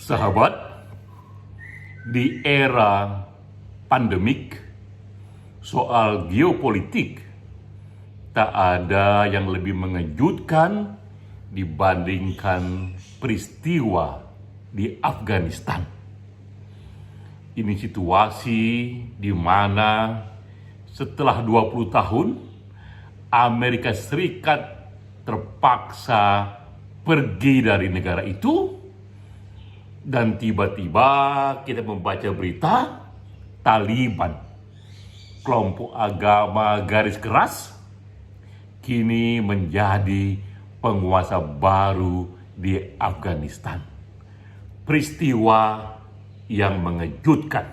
Sahabat, di era pandemik, soal geopolitik tak ada yang lebih mengejutkan dibandingkan peristiwa di Afghanistan. Ini situasi di mana setelah 20 tahun Amerika Serikat terpaksa pergi dari negara itu, dan tiba-tiba kita membaca berita Taliban, kelompok agama garis keras, kini menjadi penguasa baru di Afghanistan. Peristiwa yang mengejutkan.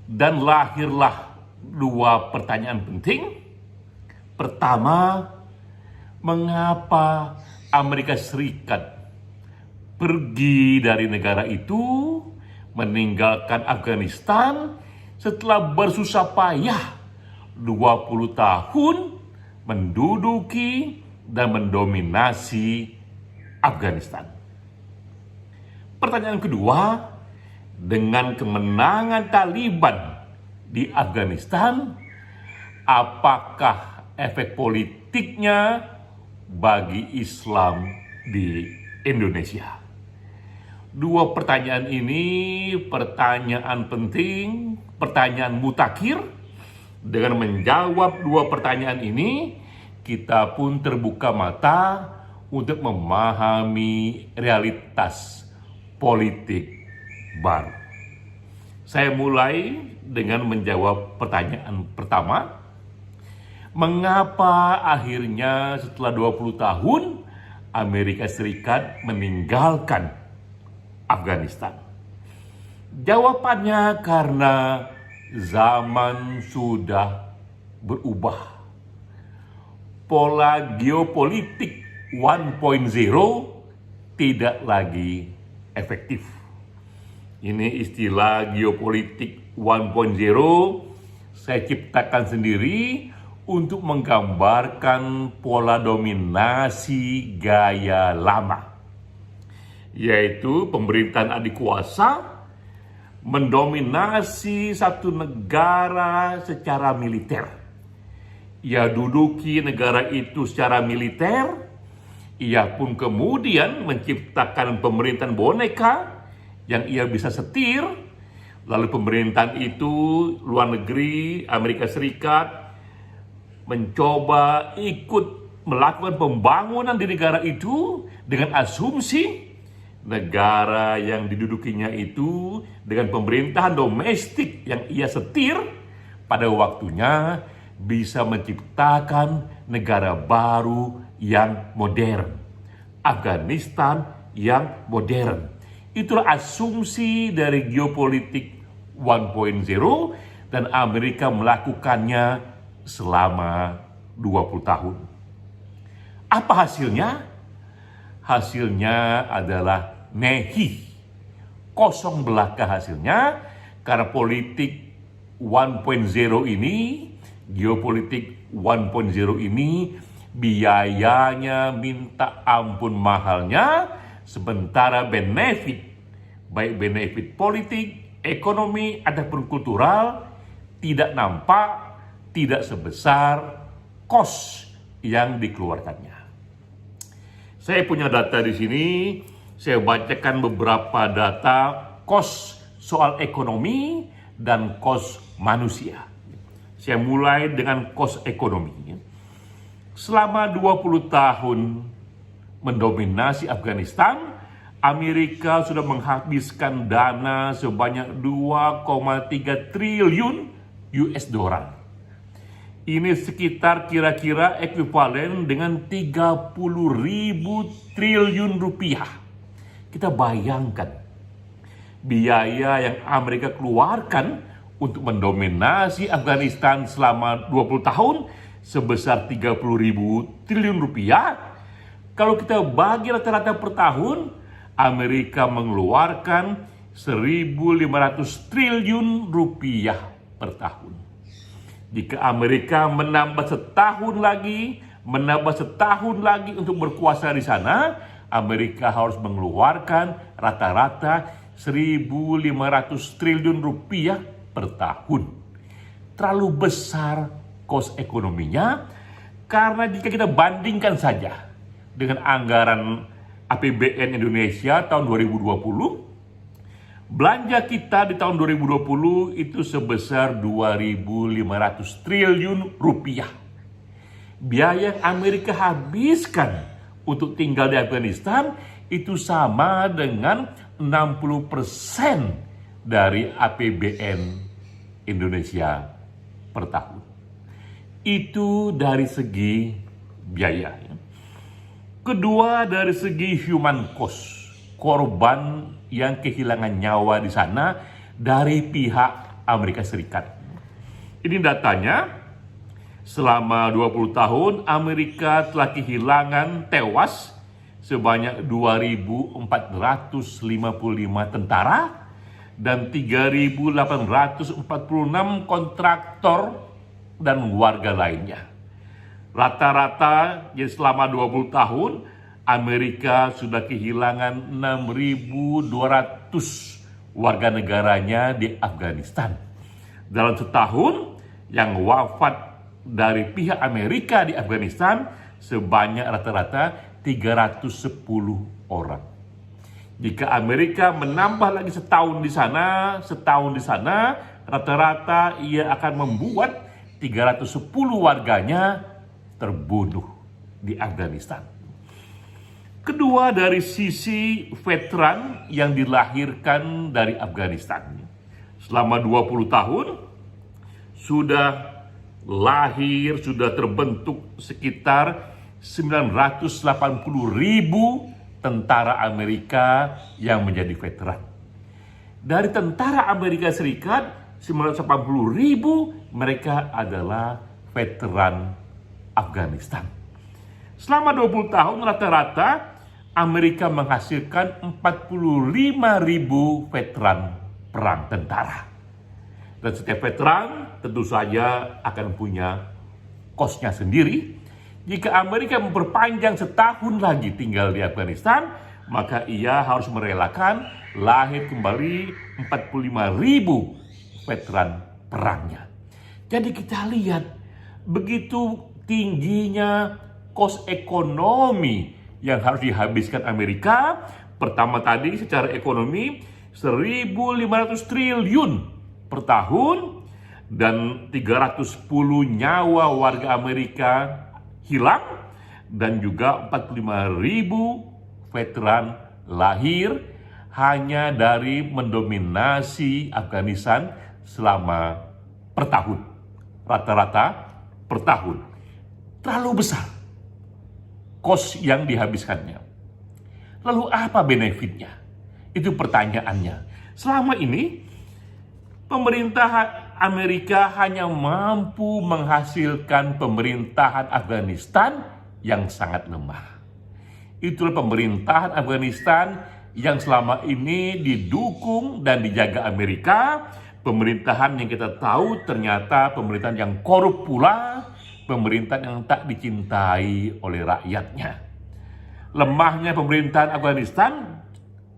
Dan lahirlah dua pertanyaan penting. Pertama, mengapa Amerika Serikat pergi dari negara itu, meninggalkan Afghanistan setelah bersusah payah 20 tahun menduduki dan mendominasi Afghanistan. Pertanyaan kedua, dengan kemenangan Taliban di Afghanistan, apakah efek politiknya bagi Islam di Indonesia? Dua pertanyaan ini pertanyaan penting, pertanyaan mutakhir. Dengan menjawab dua pertanyaan ini, kita pun terbuka mata untuk memahami realitas politik baru. Saya mulai dengan menjawab pertanyaan pertama. Mengapa akhirnya setelah 20 tahun Amerika Serikat meninggalkan Afghanistan? Jawabannya karena zaman sudah berubah. Pola geopolitik 1.0 tidak lagi efektif. Ini istilah geopolitik 1.0 saya ciptakan sendiri untuk menggambarkan pola dominasi gaya lama, yaitu pemerintahan adikuasa mendominasi satu negara secara militer. Ia duduki negara itu secara militer. Ia pun kemudian menciptakan pemerintahan boneka yang ia bisa setir. Lalu pemerintahan itu, luar negeri, Amerika Serikat, mencoba ikut melakukan pembangunan di negara itu dengan asumsi negara yang didudukinya itu dengan pemerintahan domestik yang ia setir pada waktunya bisa menciptakan negara baru yang modern, Afghanistan yang modern. Itulah asumsi dari geopolitik 1.0 dan Amerika melakukannya selama 20 tahun. Apa hasilnya? Hasilnya adalah nehi, kosong belaka hasilnya, karena politik 1.0 ini, geopolitik 1.0 ini biayanya minta ampun mahalnya, sementara benefit, baik benefit politik, ekonomi, ataupun kultural, tidak nampak, tidak sebesar kos yang dikeluarkannya. Saya punya data di sini, saya bacakan beberapa data kos soal ekonomi dan kos manusia. Saya mulai dengan kos ekonomi. Selama 20 tahun mendominasi Afghanistan, Amerika sudah menghabiskan dana sebanyak 2,3 triliun US dollar. Ini sekitar kira-kira ekuivalen dengan 30.000 triliun rupiah. Kita bayangkan biaya yang Amerika keluarkan untuk mendominasi Afghanistan selama 20 tahun sebesar 30.000 triliun rupiah. Kalau kita bagi rata-rata per tahun, Amerika mengeluarkan 1.500 triliun rupiah per tahun. Jika Amerika menambah setahun lagi untuk berkuasa di sana, Amerika harus mengeluarkan rata-rata 1.500 triliun rupiah per tahun. Terlalu besar kos ekonominya, karena jika kita bandingkan saja dengan anggaran APBN Indonesia tahun 2020, belanja kita di tahun 2020 itu sebesar 2.500 triliun rupiah. Biaya yang Amerika habiskan untuk tinggal di Afghanistan itu sama dengan 60% dari APBN Indonesia per tahun. Itu dari segi biaya. Kedua, dari segi human cost, korban yang kehilangan nyawa di sana dari pihak Amerika Serikat. Ini datanya, selama 20 tahun Amerika telah kehilangan tewas sebanyak 2.455 tentara dan 3.846 kontraktor dan warga lainnya. Rata-rata, jadi selama 20 tahun, Amerika sudah kehilangan 6.200 warga negaranya di Afghanistan. Dalam setahun, yang wafat dari pihak Amerika di Afghanistan sebanyak rata-rata 310 orang. Jika Amerika menambah lagi setahun di sana, rata-rata ia akan membuat 310 warganya terbunuh di Afghanistan. Kedua, dari sisi veteran yang dilahirkan dari Afghanistan. Selama 20 tahun sudah lahir, sudah terbentuk sekitar 980.000 tentara Amerika yang menjadi veteran. Dari tentara Amerika Serikat, 980.000 mereka adalah veteran Afghanistan. Selama 20 tahun rata-rata Amerika menghasilkan 45.000 veteran perang tentara. Dan setiap veteran tentu saja akan punya kosnya sendiri. Jika Amerika memperpanjang setahun lagi tinggal di Afghanistan, maka ia harus merelakan lahir kembali 45.000 veteran perangnya. Jadi kita lihat begitu tingginya kos ekonomi yang harus dihabiskan Amerika. Pertama tadi secara ekonomi 1.500 triliun per tahun dan 310 nyawa warga Amerika hilang dan juga 45.000 veteran lahir hanya dari mendominasi Afghanistan selama per tahun. Rata-rata per tahun. Terlalu besar kos yang dihabiskannya. Lalu apa benefitnya? Itu pertanyaannya. Selama ini pemerintah Amerika hanya mampu menghasilkan pemerintahan Afghanistan yang sangat lemah. Itulah pemerintahan Afghanistan yang selama ini didukung dan dijaga Amerika. Pemerintahan yang kita tahu ternyata pemerintahan yang korup pula, pemerintahan yang tak dicintai oleh rakyatnya. Lemahnya pemerintahan Afghanistan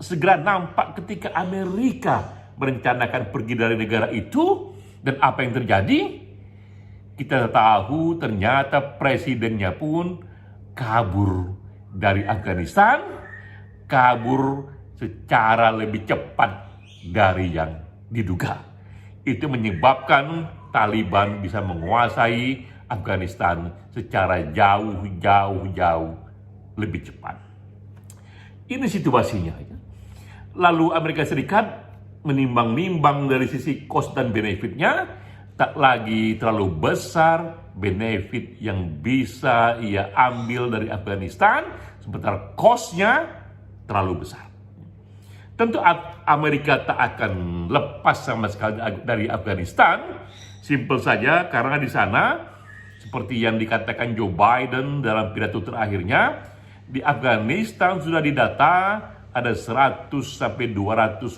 segera nampak ketika Amerika merencanakan pergi dari negara itu. Dan apa yang terjadi? Kita tahu ternyata presidennya pun kabur dari Afghanistan, kabur secara lebih cepat dari yang diduga. Itu menyebabkan Taliban bisa menguasai Afghanistan secara jauh lebih cepat. Ini situasinya. Lalu Amerika Serikat menimbang-nimbang dari sisi cost dan benefitnya, tak lagi terlalu besar benefit yang bisa ia ambil dari Afghanistan, sementara cost-nya terlalu besar. Tentu Amerika tak akan lepas sama sekali dari Afghanistan. Simpel saja karena di sana, seperti yang dikatakan Joe Biden dalam pidato terakhirnya, di Afghanistan sudah didata ada 100-200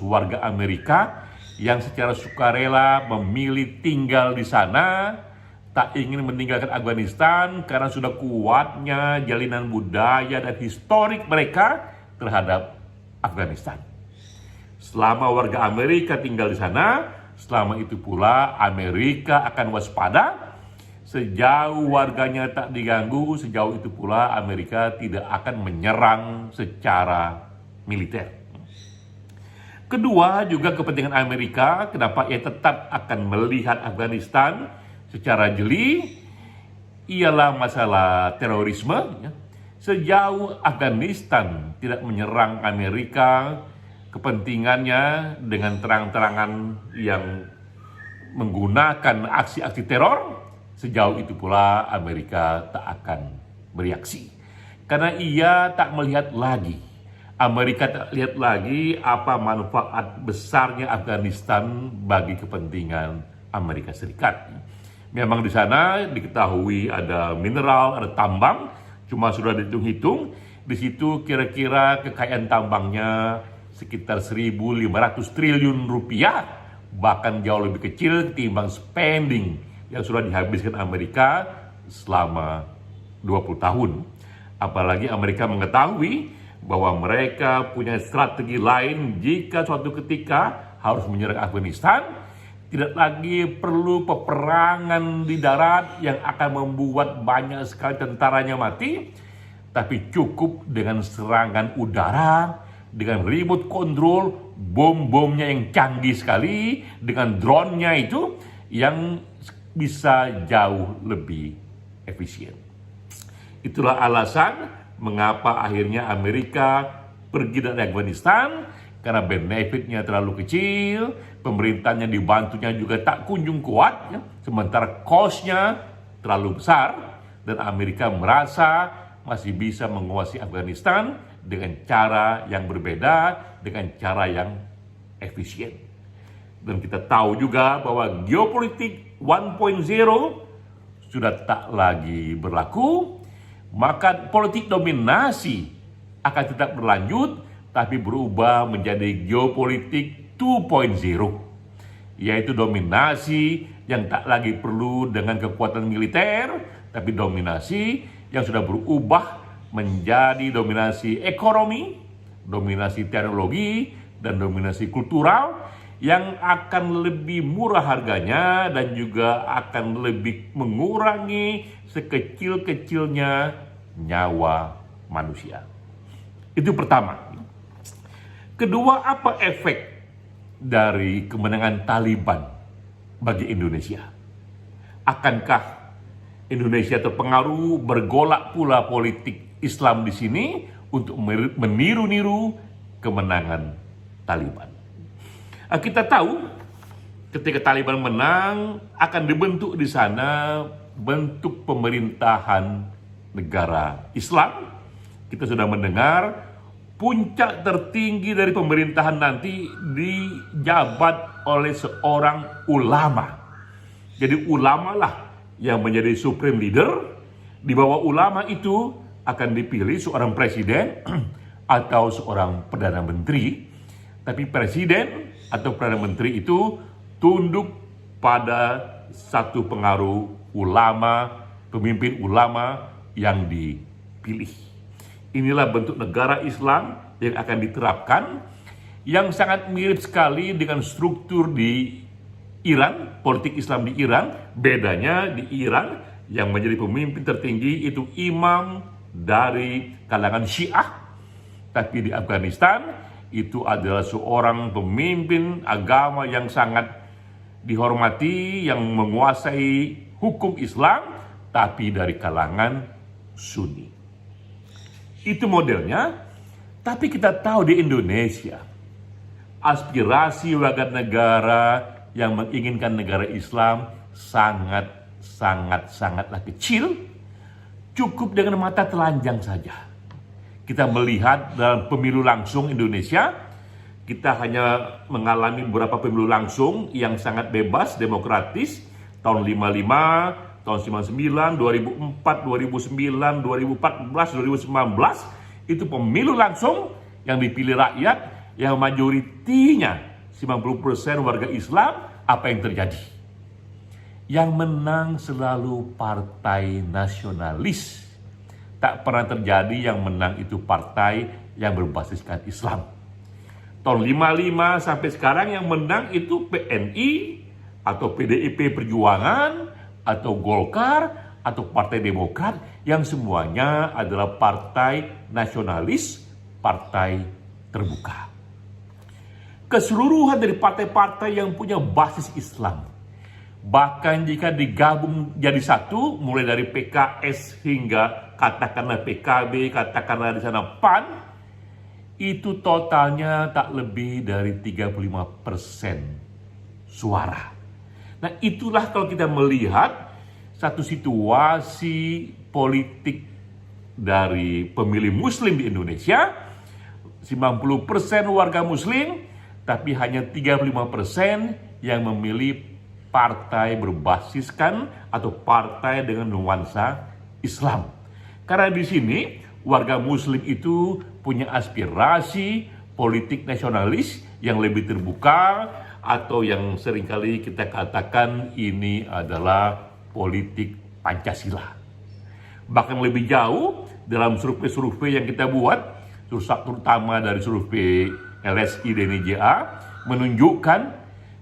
warga Amerika yang secara sukarela memilih tinggal di sana tak ingin meninggalkan Afghanistan karena sudah kuatnya jalinan budaya dan historik mereka terhadap Afghanistan. Selama warga Amerika tinggal di sana, selama itu pula Amerika akan waspada. Sejauh warganya tak diganggu, sejauh itu pula Amerika tidak akan menyerang secara militer. Kedua, juga kepentingan Amerika, kenapa ia tetap akan melihat Afghanistan secara jeli, ialah masalah terorisme. Sejauh Afghanistan tidak menyerang Amerika, kepentingannya dengan terang-terangan yang menggunakan aksi-aksi teror, sejauh itu pula Amerika tak akan bereaksi. Karena ia tak melihat lagi, Amerika tak lihat lagi apa manfaat besarnya Afghanistan bagi kepentingan Amerika Serikat. Memang di sana diketahui ada mineral, ada tambang, cuma sudah dihitung-hitung, di situ kira-kira kekayaan tambangnya sekitar 1.500 triliun rupiah, bahkan jauh lebih kecil ketimbang spending yang sudah dihabiskan Amerika selama 20 tahun. Apalagi Amerika mengetahui bahwa mereka punya strategi lain jika suatu ketika harus menyerang Afghanistan. Tidak lagi perlu peperangan di darat yang akan membuat banyak sekali tentaranya mati, tapi cukup dengan serangan udara, dengan remote control, bom-bomnya yang canggih sekali, dengan drone-nya itu yang bisa jauh lebih efisien. Itulah alasan mengapa akhirnya Amerika pergi dari Afghanistan, karena benefitnya terlalu kecil, pemerintahnya dibantunya juga tak kunjung kuat, sementara cost-nya terlalu besar, dan Amerika merasa masih bisa menguasai Afghanistan dengan cara yang berbeda, dengan cara yang efisien. Dan kita tahu juga bahwa geopolitik 1.0 sudah tak lagi berlaku, maka politik dominasi akan tetap berlanjut, tapi berubah menjadi geopolitik 2.0, yaitu dominasi yang tak lagi perlu dengan kekuatan militer, tapi dominasi yang sudah berubah menjadi dominasi ekonomi, dominasi teknologi, dan dominasi kultural yang akan lebih murah harganya dan juga akan lebih mengurangi sekecil-kecilnya nyawa manusia. Itu pertama. Kedua, apa efek dari kemenangan Taliban bagi Indonesia? Akankah Indonesia terpengaruh, bergolak pula politik Islam di sini untuk meniru-niru kemenangan Taliban? Kita tahu ketika Taliban menang akan dibentuk di sana bentuk pemerintahan negara Islam. Kita sudah mendengar puncak tertinggi dari pemerintahan nanti dijabat oleh seorang ulama. Jadi ulama lah yang menjadi supreme leader. Di bawah ulama itu akan dipilih seorang presiden atau seorang perdana menteri. Tapi presiden atau perdana menteri itu tunduk pada satu pengaruh ulama, pemimpin ulama yang dipilih. Inilah bentuk negara Islam yang akan diterapkan, yang sangat mirip sekali dengan struktur di Iran, politik Islam di Iran. Bedanya di Iran yang menjadi pemimpin tertinggi itu imam dari kalangan Syiah, tapi di Afghanistan itu adalah seorang pemimpin agama yang sangat dihormati, yang menguasai hukum Islam, tapi dari kalangan Sunni. Itu modelnya. Tapi kita tahu di Indonesia, aspirasi warga negara yang menginginkan negara Islam sangatlah kecil. Cukup dengan mata telanjang saja kita melihat dalam pemilu langsung Indonesia. Kita hanya mengalami beberapa pemilu langsung yang sangat bebas, demokratis, tahun 55, tahun 99, 2004, 2009, 2014, 2019, itu pemilu langsung yang dipilih rakyat, yang majoritinya 90% warga Islam. Apa yang terjadi? Yang menang selalu partai nasionalis. Tak pernah terjadi yang menang itu partai yang berbasiskan Islam. Tahun 55 sampai sekarang yang menang itu PNI atau PDIP Perjuangan atau Golkar atau Partai Demokrat yang semuanya adalah partai nasionalis, partai terbuka. Keseluruhan dari partai-partai yang punya basis Islam, bahkan jika digabung jadi satu, mulai dari PKS hingga katakanlah PKB, katakanlah di sana PAN, itu totalnya tak lebih dari 35% suara. Nah, itulah kalau kita melihat satu situasi politik dari pemilih Muslim di Indonesia, 90% warga Muslim, tapi hanya 35% yang memilih partai berbasiskan atau partai dengan nuansa Islam. Karena di sini warga Muslim itu punya aspirasi politik nasionalis yang lebih terbuka, atau yang seringkali kita katakan ini adalah politik Pancasila. Bahkan lebih jauh dalam survei-survei yang kita buat, terutama dari survei LSI dan IJA, menunjukkan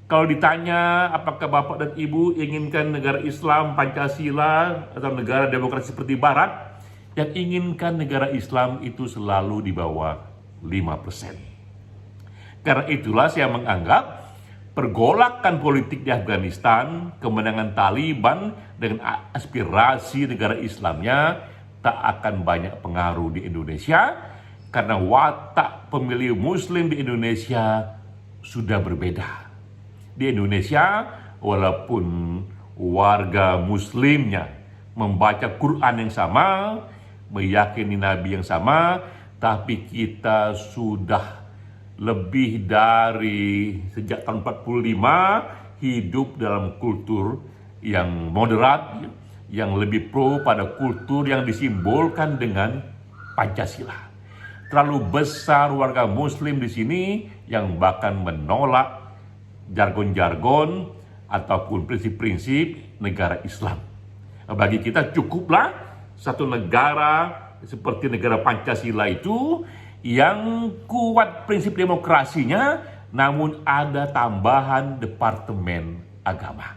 kalau ditanya apakah Bapak dan Ibu inginkan negara Islam Pancasila atau negara demokrasi seperti Barat, yang inginkan negara Islam itu selalu di bawah 5%. Karena itulah saya menganggap pergolakan politik di Afghanistan, kemenangan Taliban dengan aspirasi negara Islamnya tak akan banyak pengaruh di Indonesia, karena watak pemilih Muslim di Indonesia sudah berbeda. Di Indonesia, walaupun warga Muslimnya membaca Quran yang sama, meyakini Nabi yang sama, tapi kita sudah lebih dari sejak tahun 45 hidup dalam kultur yang moderat, yang lebih pro pada kultur yang disimbolkan dengan Pancasila. Terlalu besar warga Muslim di sini yang bahkan menolak jargon-jargon ataupun prinsip-prinsip negara Islam. Bagi kita cukuplah satu negara seperti negara Pancasila itu yang kuat prinsip demokrasinya, namun ada tambahan departemen agama.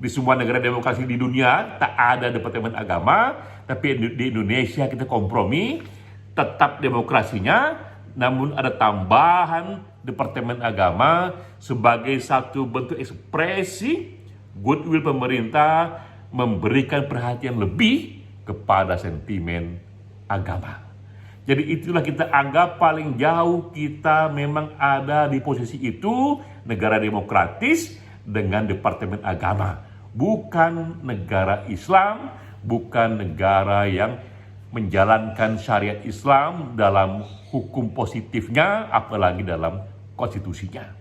Di semua negara demokrasi di dunia tak ada departemen agama, tapi di Indonesia kita kompromi, tetap demokrasinya, namun ada tambahan departemen agama sebagai satu bentuk ekspresi goodwill pemerintah memberikan perhatian lebih kepada sentimen agama. Jadi itulah kita anggap paling jauh kita memang ada di posisi itu, negara demokratis dengan departemen agama. Bukan negara Islam, bukan negara yang menjalankan syariat Islam dalam hukum positifnya, apalagi dalam konstitusinya.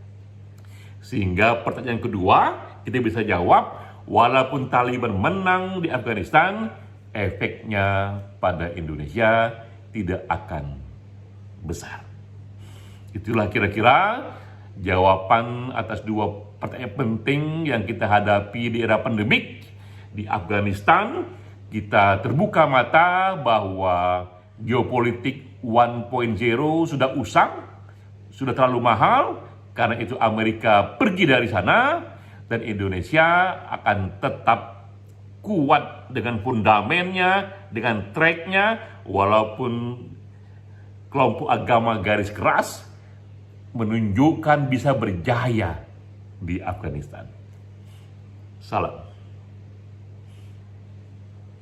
Sehingga pertanyaan kedua, kita bisa jawab, walaupun Taliban menang di Afghanistan, efeknya pada Indonesia tidak akan besar. Itulah kira-kira jawaban atas dua pertanyaan penting yang kita hadapi di era pandemik. Di Afghanistan, kita terbuka mata bahwa geopolitik 1.0 sudah usang, sudah terlalu mahal, karena itu Amerika pergi dari sana, dan Indonesia akan tetap kuat dengan fundamennya, dengan tracknya, walaupun kelompok agama garis keras menunjukkan bisa berjaya di Afghanistan. Salam.